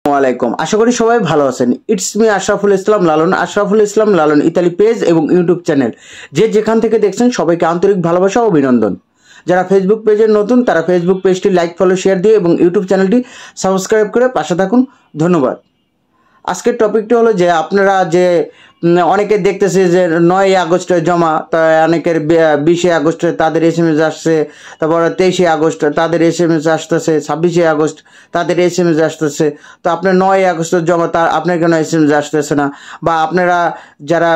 ওয়ালাইকুম, আশা করি সবাই ভালো আছেন। It's me Ashraful Islam Lalon Italy page এবং ইউটিউব চ্যানেল, যে যেখান থেকে দেখছেন সবাইকে আন্তরিক ভালোবাসা ও অভিনন্দন। যারা ফেসবুক পেজে নতুন তারা ফেসবুক পেজটি লাইক, ফলো, শেয়ার দিয়ে এবং ইউটিউব চ্যানেলটি সাবস্ক্রাইব করে পাশে থাকুন। ধন্যবাদ। আজকের টপিকটি হলো যে আপনারা যে অনেকে দেখতেছে যে 9ই আগস্টে জমা, তা অনেকের 20শে আগস্টে তাদের SMS আসছে, তারপর 23শে আগস্ট তাদের SMS আসতেছে, 26শে আগস্ট তাদের SMS আসতেছে। তো আপনার 9ই আগস্টের জমা, তা আপনার কেন SMS আসতেছে না? বা আপনারা যারা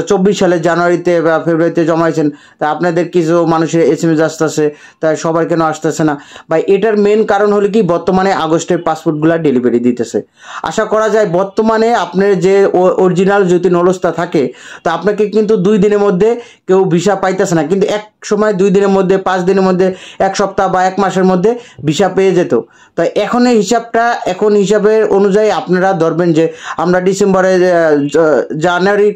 24 সালের জানুয়ারিতে বা ফেব্রুয়ারিতে জমাইছেন, তা আপনাদের কিছু মানুষের SMS আসতেছে, তাই সবার কেন আসতেছে না? বা এটার মেন কারণ হলো কি, বর্তমানে আগস্টের পাসপোর্টগুলো ডেলিভারি দিতেছে। আশা করা যায় বর্তমানে আপনার যে অরিজিনাল যদি নলস্তা থাকে, তো আপনাকে কিন্তু 2 দিনের মধ্যে কেউ ভিসা পাইতেছে না, কিন্তু এক সময় 2 দিনের মধ্যে, 5 দিনের মধ্যে, 1 সপ্তাহ বা 1 মাসের মধ্যে ভিসা পেয়ে যেত। তো এখন এই হিসাবের অনুযায়ী আপনারা ধরবেন যে আমরা ডিসেম্বরে জানুয়ারি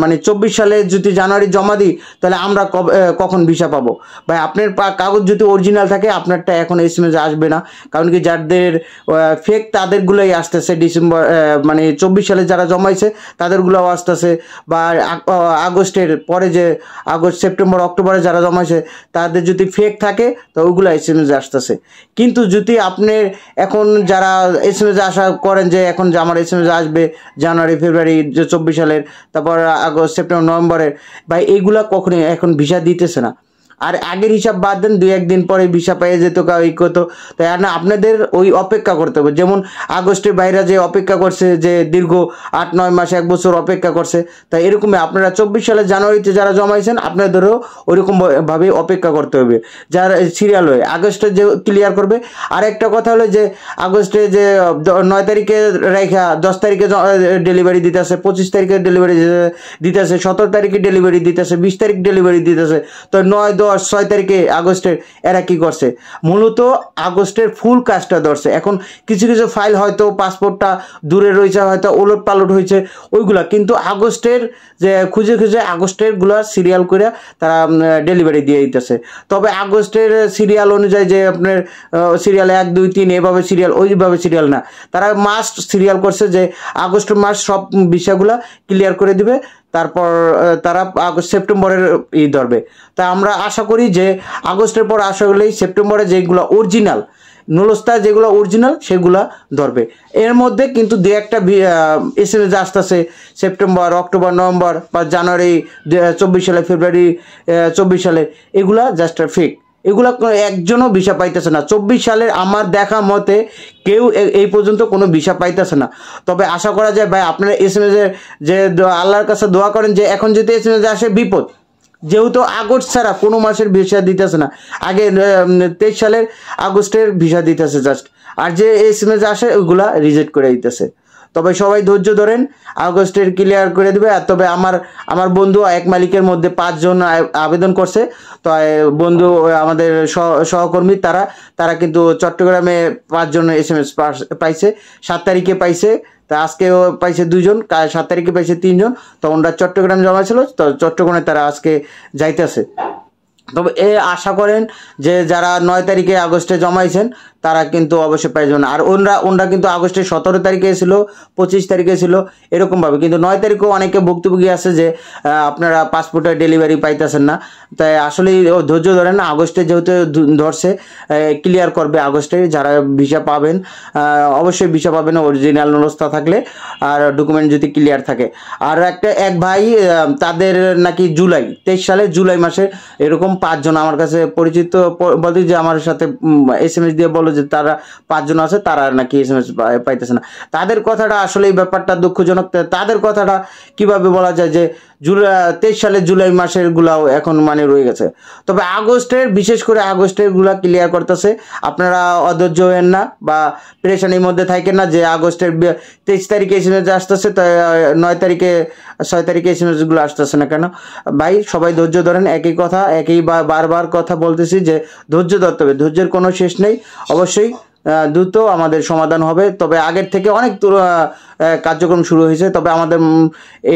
মানে 24 সালে যদি জানুয়ারি জমা দিই, তাহলে আমরা কখন ভিসা পাবো? ভাই আপনার কাগজ যদি অরিজিনাল থাকে আপনারটা এখন SMS আসবে না, কারণ কি যাদের ফেক তাদেরগুলোই আসতেছে। ডিসেম্বর মানে 24 সালে যারা জমাইছে তাদেরগুলোও আসতেছে, বা আগস্টের পরে যে আগস্ট, সেপ্টেম্বর, অক্টোবরে যারা জমাইছে তাদের যদি ফেক থাকে তো ওইগুলো SMS আসতেছে। কিন্তু যদি আপনি এখন যারা SMS আশা করেন যে এখন যে আমার SMS আসবে জানুয়ারি, ফেব্রুয়ারি 24 সালের, তারপর আগস্ট, সেপ্টেম্বর, নভেম্বরের, ভাই এইগুলা কখনোই এখন ভিসা দিতেছে না। আর আগের হিসাব বাদ দেন, 2-1 দিন পরে ভিসা পেয়ে যেত এই করতো। তাই না, আপনাদের ওই অপেক্ষা করতে হবে। যেমন আগস্টের বাইরে যে অপেক্ষা করছে, যে দীর্ঘ 8-9 মাস, 1 বছর অপেক্ষা করছে, তাই এরকমই আপনারা 24 সালে জানুয়ারিতে যারা জমাইছেন আপনাদেরও ওইরকমভাবে অপেক্ষা করতে হবে। যারা সিরিয়াল হয়ে আগস্টে যে ক্লিয়ার করবে। আর একটা কথা হলো যে আগস্টে যে 9 তারিখে রেখা 10 তারিখে ডেলিভারি দিতেছে, 25 তারিখে ডেলিভারি দিতেছে, 17 তারিখে ডেলিভারি দিতেছে, 20 তারিখ ডেলিভারি দিতেছে। তো 9, 10, 6 তারিখে আগস্টের এরা কি করছে? মূলত আগস্টের ফুল কাজটা ধরছে। এখন কিছু কিছু ফাইল হয়তো পাসপোর্টটা দূরে রয়েছে, হয়তো ওলট পালট হয়েছে ওইগুলা, কিন্তু আগস্টের যে খুঁজে আগস্টের গুলা সিরিয়াল করে তারা ডেলিভারি দিয়ে দিতেছে। তবে আগস্টের সিরিয়াল অনুযায়ী যে আপনার সিরিয়াল 1, 2, 3 এভাবে সিরিয়াল, ওইভাবে সিরিয়াল না, তারা মাস্ট সিরিয়াল করছে যে আগস্ট মাস সব বিষয়গুলা ক্লিয়ার করে দিবে, তারপর তারা আগস্ট, সেপ্টেম্বরের ধরবে। তা আমরা আশা করি যে আগস্টের পর আশা করলেই সেপ্টেম্বরে যেগুলো অরিজিনাল নলস্তা, যেগুলো অরিজিনাল সেগুলা ধরবে। এর মধ্যে কিন্তু 2-1টা SMS আসতেছে সেপ্টেম্বর, অক্টোবর, নভেম্বর বা জানুয়ারি 24 সালে, ফেব্রুয়ারি 24 সালে, এগুলা জাস্ট ফেক। এগুলা একজনও ভিসা পাইতেছে না 24 সালের। আমার দেখা মতে কেউ এই পর্যন্ত কোনো ভিসা পাইতেছে না। তবে আশা করা যায় ভাই আপনারা SMS এর যে আল্লাহর কাছে দোয়া করেন যে এখন যদি SMS আসে বিপদ, যেহেতু আগস্ট ছাড়া কোনো মাসের ভিসা দিতেছে না। আগে 23 সালের আগস্টের ভিসা দিতেছে জাস্ট, আর যে SMS আসে ওইগুলা রিজেক্ট করে দিতেছে। তবে সবাই ধৈর্য ধরেন, আগস্টের ক্লিয়ার করে দেবে। আর তবে আমার বন্ধু এক মালিকের মধ্যে 5 জন আবেদন করছে। তো বন্ধু আমাদের সহকর্মী তারা কিন্তু চট্টগ্রামে 5 জন SMS পাইছে, 7 তারিখে পাইছে। তা আজকেও পাইছে 2 জন, 7 তারিখে পাইছে 3 জন। তো ওনারা চট্টগ্রাম জমা ছিল, তো চট্টগ্রামে তারা আজকে যাইতেছে। তবে আশা করেন যে যারা 9 তারিখে আগস্টে জমাইছেন তারা কিন্তু অবশ্যই পাই যাবেন। আর ওনরা কিন্তু আগস্টের 17 তারিখে ছিল, 25 তারিখে ছিল, এরকমভাবে। কিন্তু 9 তারিখেও অনেকে ভুক্তভোগী আছে যে আপনারা পাসপোর্টের ডেলিভারি পাইতেছেন না। তাই আসলে ধৈর্য ধরেন, আগস্টে যেহেতু ধরছে ক্লিয়ার করবে। আগস্টে যারা ভিসা পাবেন অবশ্যই ভিসা পাবেন অরিজিনাল নলস্তা থাকলে, আর ডকুমেন্ট যদি ক্লিয়ার থাকে। আর এক ভাই তাদের নাকি 23 সালে জুলাই মাসে এরকম 5 জন আমার কাছে পরিচিত বলতে, যে আমার সাথে SMS দিয়ে বলো যে তারা 5 জন আছে, তারা নাকি SMS পাইতেছে না। তাদের কথাটা আসলে এই ব্যাপারটা দুঃখজনক। তাদের কথাটা কিভাবে বলা যায় যে 23 সালের জুলাই মাসের গুলাও এখন মানে রয়ে গেছে। তবে আগস্টের, বিশেষ করে আগস্টের গুলা ক্লিয়ার করতেছে। আপনারা অধৈর্য হবেন না বা প্রেশানির মধ্যে থাকেন না যে আগস্টের 23 তারিখে SMS আসতেছে, তো 9 তারিখে, 6 তারিখে SMS গুলো আসতেছে না কেন? ভাই সবাই ধৈর্য ধরেন। একই কথা, বারবার কথা বলতেছি যে ধৈর্য ধরতে হবে, ধৈর্যের কোনো শেষ নেই। অবশ্যই দ্রুত আমাদের সমাধান হবে। তবে আগের থেকে অনেক কার্যক্রম শুরু হয়েছে, তবে আমাদের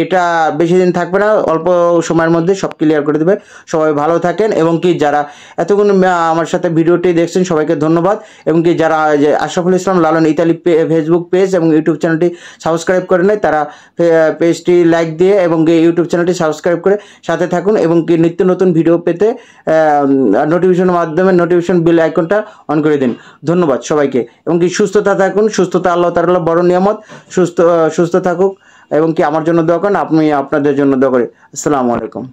এটা বেশি দিন থাকবে না, অল্প সময়ের মধ্যে সব ক্লিয়ার করে দেবে। সবাই ভালো থাকেন, এবং কি যারা এতক্ষণ আমার সাথে ভিডিওটি দেখছেন সবাইকে ধন্যবাদ। এবং কি যারা আশরাফুল ইসলাম লালন ইতালি ফেসবুক পেজ এবং ইউটিউব চ্যানেলটি সাবস্ক্রাইব করে নেয়, তারা পেজটি লাইক দিয়ে এবং ইউটিউব চ্যানেলটি সাবস্ক্রাইব করে সাথে থাকুন, এবং কি নিত্য নতুন ভিডিও পেতে নোটিফিকেশনের মাধ্যমে নোটিফিকেশন বেল আইকনটা অন করে দিন। ধন্যবাদ সবাইকে, এবং কি সুস্থতা থাকুন। সুস্থতা আল্লাহ তাআলার বড় নিয়ামত। সুস্থ থাকুক, এবং কি আমার জন্য দোয়া করেন, আপনি আপনাদের জন্য দোয়া করি। আসসালামু আলাইকুম।